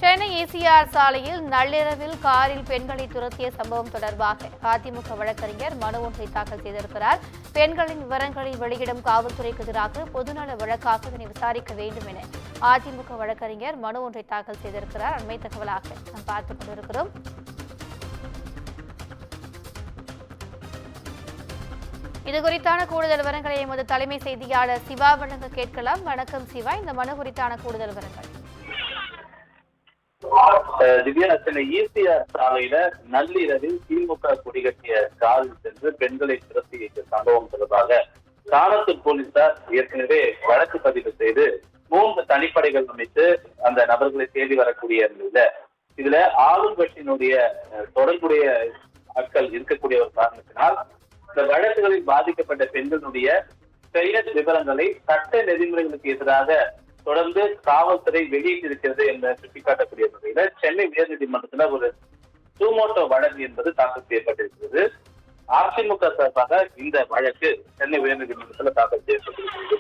Chennai ECR சாலையில் நள்ளிரவில் காரில் பெண்களை துரத்திய சம்பவம் தொடர்பாக அதிமுக வழக்கறிஞர் மனு ஒன்றை தாக்கல் செய்திருக்கிறார். பெண்களின் விவரங்களை வெளியிடும் காவல்துறைக்கு எதிராக பொதுநல வழக்காக இதனை விசாரிக்க வேண்டும் என அதிமுக வழக்கறிஞர் மனு ஒன்றை தாக்கல் செய்திருக்கிறார். அண்மை தகவலாக நாம் பார்த்துக் கொண்டிருக்கிறோம். இதுகுறித்தான கூடுதல் விவரங்களை எமது தலைமை செய்தியாளர் சிவா வழங்க கேட்கலாம். வணக்கம் சிவா, இந்த மனு குறித்தான கூடுதல் விவரங்கள். திவ்யா, சென்னை ECR சாலையில நள்ளிரவில் திமுக கொடிகட்டிய காரில் சென்று பெண்களை துரத்தி வைத்த சம்பவம் தொடர்பாக சாணத்தூர் போலீசார் ஏற்கனவே வழக்கு பதிவு செய்து 3 தனிப்படைகள் அமைத்து அந்த நபர்களை தேடி வரக்கூடிய நிலையில இதுல ஆளும் கட்சியினுடைய தொடர்புடைய ஆட்கள் இருக்கக்கூடிய ஒரு காரணத்தினால் இந்த வழக்குகளில் பாதிக்கப்பட்ட பெண்களுடைய பெயர் விவரங்களை சட்ட நெறிமுறைகளுக்கு எதிராக தொடர்ந்து காவல்துறை வெளியிட்டிருக்கிறது என்ற சுட்டிக்காட்டக்கூடிய வகையில சென்னை உயர்நீதிமன்றத்துல ஒரு சூமோட்டோ வழக்கு என்பது தாக்கல் செய்யப்பட்டிருக்கிறது. அதிமுக சார்பாக இந்த வழக்கு சென்னை உயர்நீதிமன்றத்தில் தாக்கல் செய்யப்பட்டிருக்கிறது.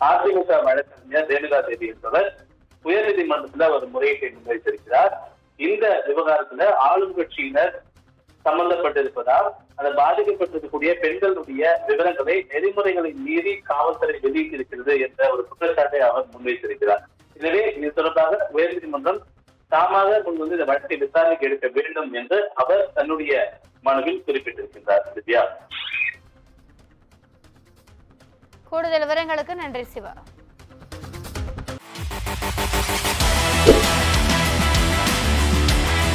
அதிமுக வழக்கறிஞர் ரேணுகா தேவி என்பவர் உயர்நீதிமன்றத்துல ஒரு முறையீட்டை முன்வைத்திருக்கிறார். இந்த விவகாரத்துல ஆளும் கட்சியினர் சம்பந்தப்பட்டிருப்பதால் அந்த பாதிக்கப்பட்டிருக்கக்கூடிய பெண்களுடைய விவரங்களை நெறிமுறைகளை மீறி காவல்துறை வெளியிட்டிருக்கிறது என்ற ஒரு குற்றச்சாட்டை அவர் முன்வைத்திருக்கிறார். எனவே இது தொடர்பாக உயர்நீதிமன்றம் தாமாக முன்வந்து இந்த வழக்கை விசாரணைக்கு எடுக்க வேண்டும் என்று அவர் தன்னுடைய மனுவில் குறிப்பிட்டிருக்கின்றார். திவ்யா, கூடுதல் விவரங்களுக்கு நன்றி சிவா.